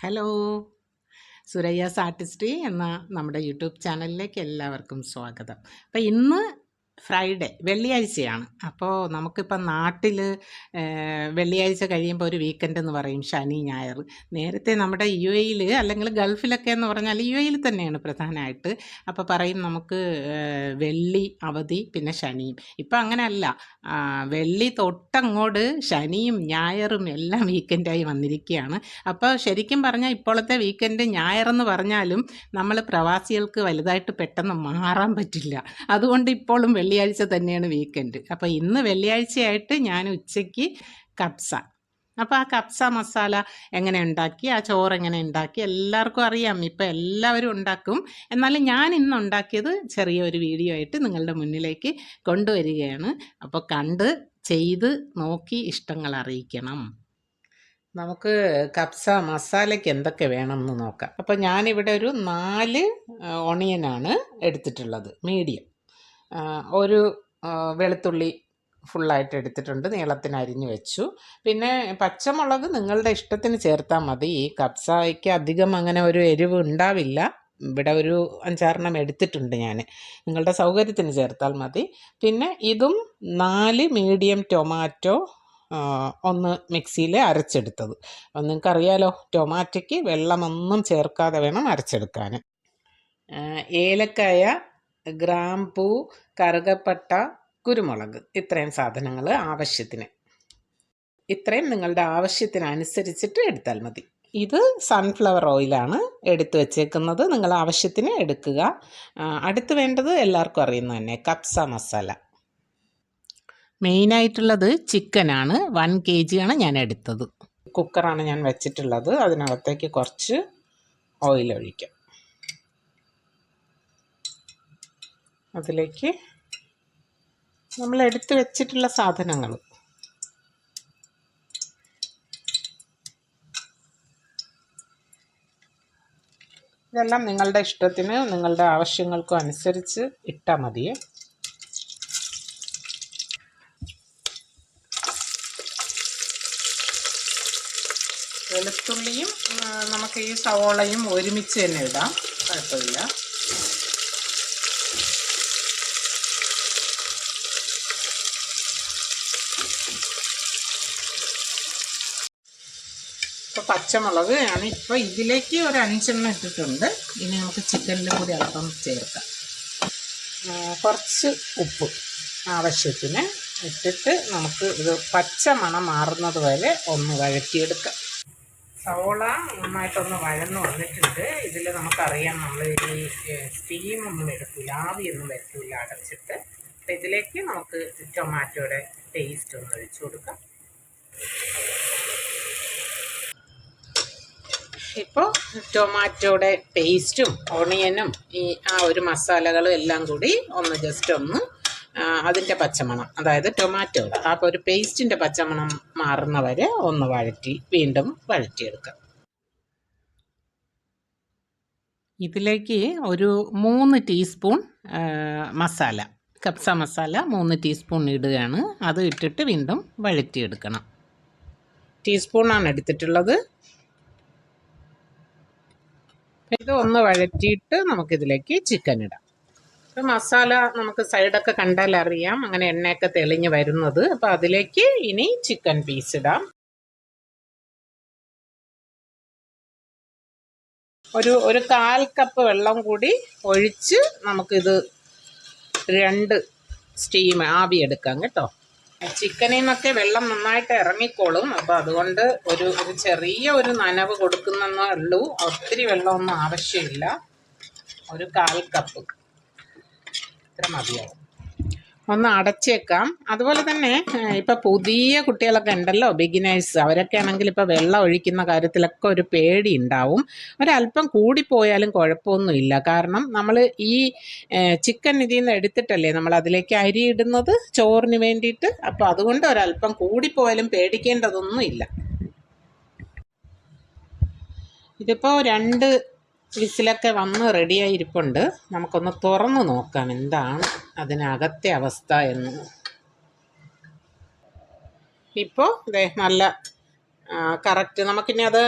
Hello, സുരയ്യാസ് Artistry എന്ന നമ്മുടെ YouTube ചാനലിലേക്ക് എല്ലാവർക്കും സ്വാഗതം. അപ്പോൾ ഇന്ന് ഫ്രൈഡേ, വെള്ളിയാഴ്ചയാണ്. അപ്പോൾ നമുക്കിപ്പോൾ നാട്ടിൽ വെള്ളിയാഴ്ച കഴിയുമ്പോൾ ഒരു വീക്കെൻഡ് എന്ന് പറയും, ശനി ഞായർ. നേരത്തെ നമ്മുടെ യു എയിൽ അല്ലെങ്കിൽ ഗൾഫിലൊക്കെ എന്ന് പറഞ്ഞാൽ യു എയിൽ തന്നെയാണ് പ്രധാനമായിട്ട്. അപ്പോൾ പറയും നമുക്ക് വെള്ളി അവധി, പിന്നെ ശനിയും. ഇപ്പം അങ്ങനെയല്ല, വെള്ളി തൊട്ടങ്ങോട്ട് ശനിയും ഞായറും എല്ലാം വീക്കെൻഡായി വന്നിരിക്കുകയാണ്. അപ്പോൾ ശരിക്കും പറഞ്ഞാൽ ഇപ്പോഴത്തെ വീക്കെൻഡ് ഞായറെന്ന് പറഞ്ഞാലും നമ്മൾ പ്രവാസികൾക്ക് വലുതായിട്ട് പെട്ടെന്ന് മാറാൻ പറ്റില്ല. അതുകൊണ്ട് ഇപ്പോഴും വെള്ളിയാഴ്ച തന്നെയാണ് വീക്കെൻഡ്. അപ്പോൾ ഇന്ന് വെള്ളിയാഴ്ചയായിട്ട് ഞാൻ ഉച്ചയ്ക്ക് കബ്സ, അപ്പോൾ ആ കബ്സ മസാല എങ്ങനെ ഉണ്ടാക്കി, ആ ചോറ് എങ്ങനെ ഉണ്ടാക്കി എല്ലാവർക്കും അറിയാം, ഇപ്പം എല്ലാവരും ഉണ്ടാക്കും. എന്നാലും ഞാൻ ഇന്ന് ഉണ്ടാക്കിയത് ചെറിയൊരു വീഡിയോ ആയിട്ട് നിങ്ങളുടെ മുന്നിലേക്ക് കൊണ്ടുവരികയാണ്. അപ്പോൾ കണ്ട് ചെയ്ത് നോക്കി ഇഷ്ടങ്ങൾ അറിയിക്കണം. നമുക്ക് കബ്സ മസാലയ്ക്ക് എന്തൊക്കെ വേണമെന്ന് നോക്കാം. അപ്പോൾ ഞാനിവിടെ ഒരു 4 ഓണിയനാണ് എടുത്തിട്ടുള്ളത്, മീഡിയം. ഒരു വെളുത്തുള്ളി ഫുള്ളായിട്ട് എടുത്തിട്ടുണ്ട്, നീളത്തിന് അരിഞ്ഞു വെച്ചു. പിന്നെ പച്ചമുളക് നിങ്ങളുടെ ഇഷ്ടത്തിന് ചേർത്താൽ മതി. ഈ കബ്സയ്ക്ക് അധികം അങ്ങനെ ഒരു എരിവ് ഉണ്ടാവില്ല. ഇവിടെ ഒരു 5-6 എടുത്തിട്ടുണ്ട് ഞാൻ, നിങ്ങളുടെ സൗകര്യത്തിന് ചേർത്താൽ മതി. പിന്നെ ഇതും 4 മീഡിയം ടൊമാറ്റോ ഒന്ന് മിക്സിയിൽ അരച്ചെടുത്തത്. അപ്പം നിങ്ങൾക്കറിയാലോ, ടൊമാറ്റോയ്ക്ക് വെള്ളമൊന്നും ചേർക്കാതെ വേണം അരച്ചെടുക്കാൻ. ഏലക്കായ, ഗ്രാമ്പൂ, കറുകപ്പട്ട, കുരുമുളക്, ഇത്രയും സാധനങ്ങൾ ആവശ്യത്തിന്. ഇത്രയും നിങ്ങളുടെ ആവശ്യത്തിനനുസരിച്ചിട്ട് എടുത്താൽ മതി. ഇത് സൺഫ്ലവർ ഓയിലാണ് എടുത്തു വച്ചേക്കുന്നത്, നിങ്ങൾ ആവശ്യത്തിന് എടുക്കുക. അടുത്ത് വേണ്ടത് എല്ലാവർക്കും അറിയുന്നത് തന്നെ കബ്സ മസാല. മെയിനായിട്ടുള്ളത് ചിക്കനാണ്. 1 kg ആണ് ഞാൻ എടുത്തത്. കുക്കറാണ് ഞാൻ വെച്ചിട്ടുള്ളത്, അതിനകത്തേക്ക് കുറച്ച് ഓയിൽ ഒഴിക്കാം. അതിലേക്ക് നമ്മൾ എടുത്തു വെച്ചിട്ടുള്ള സാധനങ്ങൾ, ഇതെല്ലാം നിങ്ങളുടെ ഇഷ്ടത്തിന് നിങ്ങളുടെ ആവശ്യങ്ങൾക്കും അനുസരിച്ച് ഇട്ടാൽ മതിയേ. വെളുത്തുള്ളിയും നമുക്ക് ഈ സവോളയും ഒരുമിച്ച് തന്നെ ഇടാം, കുഴപ്പമില്ല. ഇപ്പോൾ പച്ചമുളക് ആണ് ഇപ്പോൾ ഇതിലേക്ക് ഒരു 5 എണ്ണം ഇട്ടിട്ടുണ്ട്. ഇനി നമുക്ക് ചിക്കനിലും കൂടി അല്പം ചേർക്കാം. കുറച്ച് ഉപ്പ് ആവശ്യത്തിന് ഇട്ടിട്ട് നമുക്ക് ഇത് പച്ച മണം മാറുന്നത് വരെ ഒന്ന് വഴറ്റിയെടുക്കാം. സവോള നന്നായിട്ടൊന്ന് വഴന്ന് വന്നിട്ടുണ്ട്. ഇതിൽ നമുക്കറിയാം, നമ്മൾ ഈ സ്റ്റീമൊന്നും എടുക്കില്ല, ആവിയൊന്നും വരത്തില്ല അടച്ചിട്ട്. അപ്പം ഇതിലേക്ക് നമുക്ക് ടൊമാറ്റോയുടെ പേസ്റ്റ് ഒന്ന് ഒഴിച്ചു കൊടുക്കാം. ഇപ്പോൾ ടൊമാറ്റോയുടെ പേസ്റ്റും ഓണിയനും ആ ഒരു മസാലകളും എല്ലാം കൂടി ഒന്ന് ജസ്റ്റ് ഒന്ന് അതിൻ്റെ പച്ചമണം, അതായത് ടൊമാറ്റോ ആ ഒരു പേസ്റ്റിൻ്റെ പച്ചമണം മാറുന്ന വരെ ഒന്ന് വഴറ്റി വീണ്ടും വഴറ്റിയെടുക്കാം. ഇതിലേക്ക് ഒരു 3 ടീസ്പൂൺ മസാല, കബ്സ മസാല 3 ടീസ്പൂൺ ഇടുകയാണ്. അത് ഇട്ടിട്ട് വീണ്ടും വഴറ്റിയെടുക്കണം. ടീസ്പൂണാണ് എടുത്തിട്ടുള്ളത്. ഇത് ഒന്ന് വഴറ്റിയിട്ട് നമുക്കിതിലേക്ക് ചിക്കൻ ഇടാം. അപ്പോൾ മസാല നമുക്ക് സൈഡൊക്കെ കണ്ടാൽ അറിയാം, അങ്ങനെ എണ്ണയൊക്കെ തെളിഞ്ഞ് വരുന്നത്. അപ്പോൾ അതിലേക്ക് ഇനി ചിക്കൻ പീസ് ഇടാം. ഒരു 1/4 കപ്പ് വെള്ളം കൂടി ഒഴിച്ച് നമുക്കിത് 2 സ്റ്റീം ആവി എടുക്കാം കേട്ടോ. ചിക്കനിൽ നിന്നൊക്കെ വെള്ളം നന്നായിട്ട് ഇറങ്ങിക്കോളും. അപ്പോൾ അതുകൊണ്ട് ഒരു ചെറിയ ഒരു നനവ് കൊടുക്കുന്നേ ഉള്ളൂ, ഒത്തിരി വെള്ളമൊന്നും ആവശ്യമില്ല. ഒരു 1/4 കപ്പ് ഇത്ര മതിയാവും. ഒന്ന് അടച്ചേക്കാം. അതുപോലെ തന്നെ ഇപ്പോൾ പുതിയ കുട്ടികളൊക്കെ ഉണ്ടല്ലോ, ബിഗിനേഴ്സ്, അവരൊക്കെ ആണെങ്കിൽ ഇപ്പോൾ വെള്ളം ഒഴിക്കുന്ന കാര്യത്തിലൊക്കെ ഒരു പേടി ഉണ്ടാവും. ഒരല്പം കൂടിപ്പോയാലും കുഴപ്പമൊന്നുമില്ല, കാരണം നമ്മൾ ഈ ചിക്കൻ ഇതിൽ നിന്ന് എടുത്തിട്ടല്ലേ നമ്മൾ അതിലേക്ക് അരി ഇടുന്നത് ചോറിന് വേണ്ടിയിട്ട്. അപ്പോൾ അതുകൊണ്ട് ഒരല്പം കൂടിപ്പോയാലും പേടിക്കേണ്ടതൊന്നുമില്ല. ഇതിപ്പോൾ 2 വിസിലൊക്കെ വന്ന് റെഡിയായി ഇരിപ്പുണ്ട്. നമുക്കൊന്ന് തുറന്ന് നോക്കാം എന്താണ് അതിനകത്തെ അവസ്ഥ എന്ന്. ഇപ്പോൾ നല്ല കറക്റ്റ്. നമുക്കിനി അത്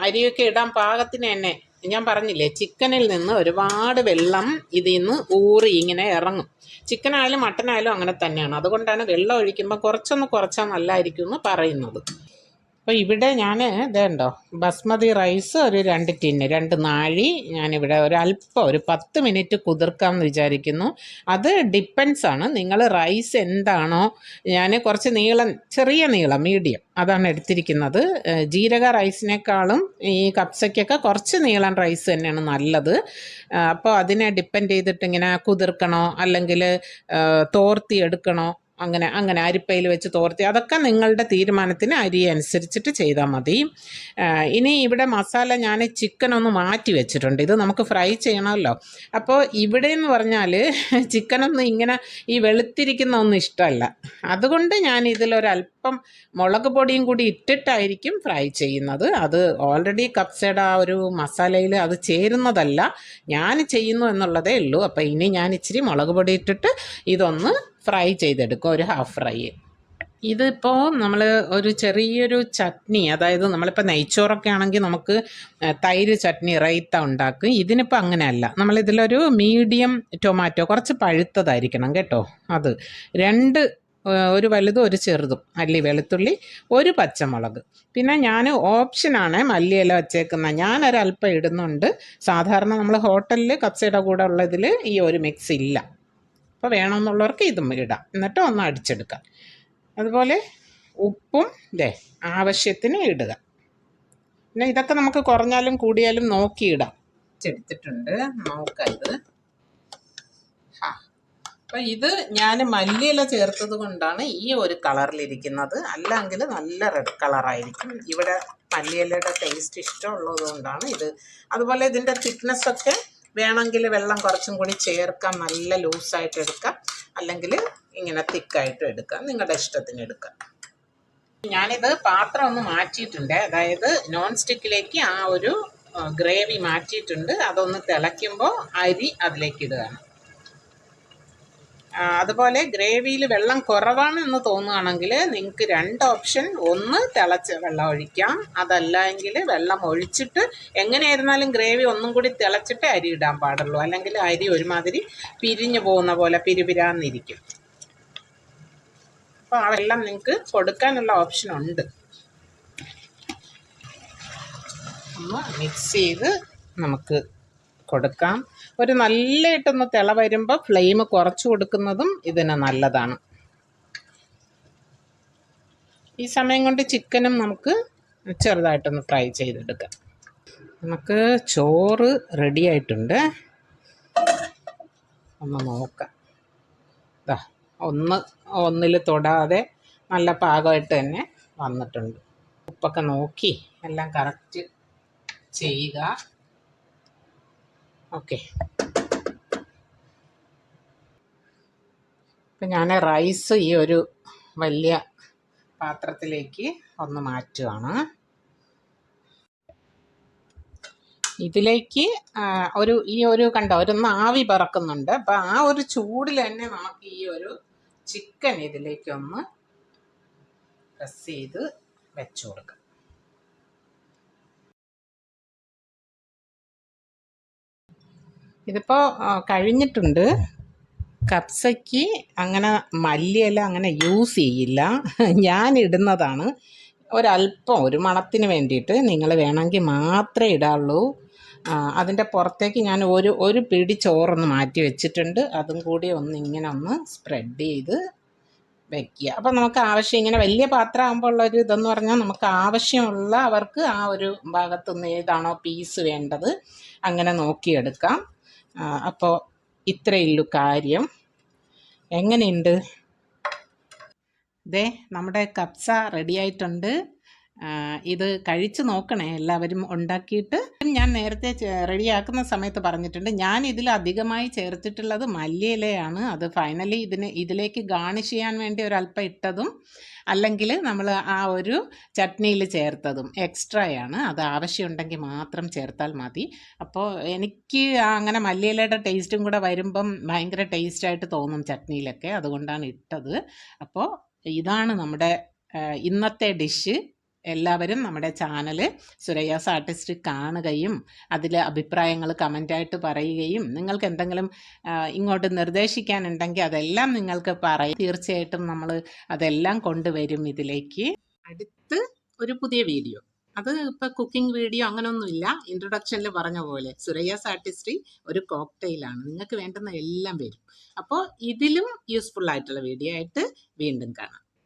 അരിയൊക്കെ ഇടാൻ പാകത്തിന് തന്നെ ഞാൻ പറഞ്ഞില്ലേ, ചിക്കനിൽ നിന്ന് ഒരുപാട് വെള്ളം ഇതിൽ നിന്ന് ഊറി ഇങ്ങനെ ഇറങ്ങും. ചിക്കനായാലും മട്ടനായാലും അങ്ങനെ തന്നെയാണ്. അതുകൊണ്ടാണ് വെള്ളം ഒഴിക്കുമ്പോൾ കുറച്ചൊന്ന് കുറച്ചാൽ നല്ലതായിരിക്കും എന്ന് പറയുന്നത്. അപ്പോൾ ഇവിടെ ഞാൻ ഇതുണ്ടോ ബസ്മതി റൈസ് ഒരു 2 ടിന്ന് 2 നാഴി ഞാനിവിടെ ഒരു 10 മിനിറ്റ് കുതിർക്കാമെന്ന് വിചാരിക്കുന്നു. അത് ഡിപ്പെൻസ് ആണ്, നിങ്ങൾ റൈസ് എന്താണോ. ഞാൻ കുറച്ച് നീളം, ചെറിയ നീളം മീഡിയം അതാണ് എടുത്തിരിക്കുന്നത്. ജീരക റൈസിനേക്കാളും ഈ കപ്സയ്ക്കൊക്കെ കുറച്ച് നീളം റൈസ് തന്നെയാണ് നല്ലത്. അപ്പോൾ അതിനെ ഡിപ്പെൻഡ് ചെയ്തിട്ട് ഇങ്ങനെ കുതിർക്കണോ അല്ലെങ്കിൽ തോർത്തി എടുക്കണോ, അങ്ങനെ അരിപ്പയിൽ വെച്ച് തോർത്തി, അതൊക്കെ നിങ്ങളുടെ തീരുമാനത്തിന് അരി അനുസരിച്ചിട്ട് ചെയ്താൽ മതി. ഇനി ഇവിടെ മസാല ഞാൻ ചിക്കൻ ഒന്ന് മാറ്റി വെച്ചിട്ടുണ്ട്. ഇത് നമുക്ക് ഫ്രൈ ചെയ്യണമല്ലോ. അപ്പോൾ ഇവിടെ എന്ന് പറഞ്ഞാൽ ചിക്കനൊന്നും ഇങ്ങനെ ഈ വെളുത്തിരിക്കുന്ന ഒന്നും ഇഷ്ടമല്ല. അതുകൊണ്ട് ഞാൻ ഇതിലൊരല്പം മുളക് പൊടിയും കൂടി ഇട്ടിട്ടായിരിക്കും ഫ്രൈ ചെയ്യുന്നത്. അത് ഓൾറെഡി കപ്സയുടെ ആ ഒരു മസാലയിൽ അത് ചേരുന്നതല്ല, ഞാൻ ചെയ്യുന്നു എന്നുള്ളതേ ഉള്ളൂ. അപ്പോൾ ഇനി ഞാൻ ഇച്ചിരി മുളക് പൊടി ഇട്ടിട്ട് ഇതൊന്ന് ഫ്രൈ ചെയ്തെടുക്കും, ഒരു ഹാഫ് ഫ്രൈ. ഇതിപ്പോൾ നമ്മൾ ഒരു ചെറിയൊരു ചട്നി, അതായത് നമ്മളിപ്പോൾ നെയ്ച്ചോറൊക്കെ ആണെങ്കിൽ നമുക്ക് തൈര് ചട്നി റൈത്ത ഉണ്ടാക്കും. ഇതിനിപ്പോൾ അങ്ങനെയല്ല. നമ്മളിതിലൊരു മീഡിയം ടൊമാറ്റോ, കുറച്ച് പഴുത്തതായിരിക്കണം കേട്ടോ, അത് 2, ഒരു വലുതും ഒരു ചെറുതും അല്ലി വെളുത്തുള്ളി, ഒരു പച്ചമുളക്. പിന്നെ ഞാൻ ഓപ്ഷനാണ് മല്ലിയില വച്ചേക്കുന്നത്. ഞാനൊരല്പം ഇടുന്നുണ്ട്. സാധാരണ നമ്മൾ ഹോട്ടലിൽ കപ്സയുടെ കൂടെ ഉള്ളതിൽ ഈ ഒരു മിക്സ് ഇല്ല. അപ്പോൾ വേണമെന്നുള്ളവർക്ക് ഇതും ഇടാം, എന്നിട്ട് ഒന്ന് അടിച്ചെടുക്കാം. അതുപോലെ ഉപ്പും ആവശ്യത്തിന് ഇടുക. പിന്നെ ഇതൊക്കെ നമുക്ക് കുറഞ്ഞാലും കൂടിയാലും നോക്കിയിടാം. എടുത്തിട്ടുണ്ട്, നോക്കാം ഇത്. അപ്പം ഇത് ഞാൻ മല്ലിയില ചേർത്തത് കൊണ്ടാണ് ഈ ഒരു കളറിലിരിക്കുന്നത്, അല്ലെങ്കിൽ നല്ല റെഡ് കളറായിരിക്കും. ഇവിടെ മല്ലിയിലയുടെ ടേസ്റ്റ് ഇഷ്ടമുള്ളത് കൊണ്ടാണ് ഇത്. അതുപോലെ ഇതിൻ്റെ തിക്നെസ്സൊക്കെ വേണമെങ്കിൽ വെള്ളം കുറച്ചും കൂടി ചേർക്കാം, നല്ല ലൂസായിട്ട് എടുക്കാം, അല്ലെങ്കിൽ ഇങ്ങനെ തിക്കായിട്ടും എടുക്കാം, നിങ്ങളുടെ ഇഷ്ടത്തിന് എടുക്കാം. ഞാനിത് പാത്രം ഒന്ന് മാറ്റിയിട്ടുണ്ട്, അതായത് നോൺ സ്റ്റിക്കിലേക്ക് ആ ഒരു ഗ്രേവി മാറ്റിയിട്ടുണ്ട്. അതൊന്ന് തിളയ്ക്കുമ്പോൾ അരി അതിലേക്ക് ഇടുകയാണ്. അതുപോലെ ഗ്രേവിയിൽ വെള്ളം കുറവാണ് എന്ന് തോന്നുകയാണെങ്കിൽ നിങ്ങൾക്ക് 2 ഓപ്ഷൻ. ഒന്ന് തിളച്ച വെള്ളം ഒഴിക്കാം, അതല്ല എങ്കിൽ വെള്ളം ഒഴിച്ചിട്ട്, എങ്ങനെയായിരുന്നാലും ഗ്രേവി ഒന്നും കൂടി തിളച്ചിട്ട് അരി ഇടാൻ പാടുള്ളൂ, അല്ലെങ്കിൽ അരി ഒരുമാതിരി പിരിഞ്ഞു പോകുന്ന പോലെ പിരിപിരാന്നിരിക്കും. അപ്പോൾ ആ വെള്ളം നിങ്ങൾക്ക് കൊടുക്കാനുള്ള ഓപ്ഷൻ ഉണ്ട്. ഒന്ന് മിക്സ് ചെയ്ത് നമുക്ക് കൊടുക്കാം. ഒരു നല്ലതായിട്ടൊന്ന് തിള വരുമ്പോൾ ഫ്ലെയിം കുറച്ച് കൊടുക്കുന്നതും ഇതിന് നല്ലതാണ്. ഈ സമയം കൊണ്ട് ചിക്കനും നമുക്ക് ചെറുതായിട്ടൊന്ന് ഫ്രൈ ചെയ്തെടുക്കാം. നമുക്ക് ചോറ് റെഡി ആയിട്ടുണ്ട്, ഒന്ന് നോക്കാം. ഒന്നിൽ തൊടാതെ നല്ല പാകമായിട്ട് തന്നെ വന്നിട്ടുണ്ട്. ഉപ്പൊക്കെ നോക്കി എല്ലാം കറക്റ്റ് ചെയ്യുക. ഓക്കെ, ഇപ്പം ഞാൻ റൈസ് ഈ ഒരു വലിയ പാത്രത്തിലേക്ക് ഒന്ന് മാറ്റുകയാണ്. ഇതിലേക്ക് ഈ ഒരു കണ്ടോ ഒരു ആവി പറക്കുന്നുണ്ട്. അപ്പം ആ ഒരു ചൂടിൽ തന്നെ നമുക്ക് ഈ ഒരു ചിക്കൻ ഇതിലേക്കൊന്ന് പ്രസ് ചെയ്ത് വെച്ചു കൊടുക്കാം. ഇതിപ്പോൾ കഴിഞ്ഞിട്ടുണ്ട്. കപ്സയ്ക്ക് അങ്ങനെ മല്ലിയില അങ്ങനെ യൂസ് ചെയ്യില്ല, ഞാൻ ഇടുന്നതാണ്. ഒരല്പം ഒരു മണത്തിന് വേണ്ടിയിട്ട് നിങ്ങൾ വേണമെങ്കിൽ മാത്രമേ ഇടാവുള്ളൂ. അതിൻ്റെ പുറത്തേക്ക് ഞാൻ ഒരു പിടി ചോറൊന്ന് മാറ്റി വെച്ചിട്ടുണ്ട്. അതും കൂടി ഇങ്ങനെ ഒന്ന് സ്പ്രെഡ് ചെയ്ത് വയ്ക്കുക. അപ്പം നമുക്ക് ആവശ്യം, ഇങ്ങനെ വലിയ പാത്രം ആകുമ്പോൾ ഉള്ളൊരു ഇതെന്ന് പറഞ്ഞാൽ നമുക്ക് ആവശ്യമുള്ള അവർക്ക് ആ ഒരു ഭാഗത്തുനിന്ന് ഏതാണോ പീസ് വേണ്ടത് അങ്ങനെ നോക്കിയെടുക്കാം. അപ്പോൾ ഇത്രയുള്ളൂ കാര്യം. എങ്ങനെയുണ്ട്? നമ്മുടെ കപ്സ റെഡി ആയിട്ടുണ്ട്. ഇത് കഴിച്ച് നോക്കണേ എല്ലാവരും ഉണ്ടാക്കിയിട്ട്. ഞാൻ നേരത്തെ റെഡിയാക്കുന്ന സമയത്ത് പറഞ്ഞിട്ടുണ്ട്, ഞാൻ ഇതിൽ അധികമായി ചേർത്തിട്ടുള്ളത് മല്ലിയിലയാണ്. അത് ഫൈനലി ഇതിലേക്ക് ഗാർണിഷ് ചെയ്യാൻ വേണ്ടി ഒരല്പം ഇട്ടതും, അല്ലെങ്കിൽ നമ്മൾ ആ ഒരു ചട്നിയിൽ ചേർത്തതും എക്സ്ട്രായാണ്. അത് ആവശ്യമുണ്ടെങ്കിൽ മാത്രം ചേർത്താൽ മതി. അപ്പോൾ എനിക്ക് അങ്ങനെ മല്ലിയിലയുടെ ടേസ്റ്റും കൂടെ വരുമ്പം ഭയങ്കര ടേസ്റ്റായിട്ട് തോന്നും ചട്നിയിലൊക്കെ, അതുകൊണ്ടാണ് ഇട്ടത്. അപ്പോൾ ഇതാണ് നമ്മുടെ ഇന്നത്തെ ഡിഷ്. എല്ലാവരും നമ്മുടെ ചാനൽ സുരയ്യാസ് ആർട്ടിസ്റ്റ് കാണുകയും അതിൽ അഭിപ്രായങ്ങൾ കമൻ്റായിട്ട് പറയുകയും നിങ്ങൾക്ക് എന്തെങ്കിലും ഇങ്ങോട്ട് നിർദ്ദേശിക്കാനുണ്ടെങ്കിൽ അതെല്ലാം നിങ്ങൾക്ക് പറയും. തീർച്ചയായിട്ടും നമ്മൾ അതെല്ലാം കൊണ്ടുവരും ഇതിലേക്ക്. അടുത്ത് ഒരു പുതിയ വീഡിയോ, അത് ഇപ്പോൾ കുക്കിംഗ് വീഡിയോ അങ്ങനെയൊന്നുമില്ല. ഇൻട്രൊഡക്ഷനിൽ പറഞ്ഞ പോലെ സുരയ്യാസ് ആർട്ടിസ്റ്റ് ഒരു കോക്ടെയിലാണ്, നിങ്ങൾക്ക് വേണ്ടുന്ന എല്ലാം വരും. അപ്പോൾ ഇതിലും യൂസ്ഫുൾ ആയിട്ടുള്ള വീഡിയോ ആയിട്ട് വീണ്ടും കാണാം.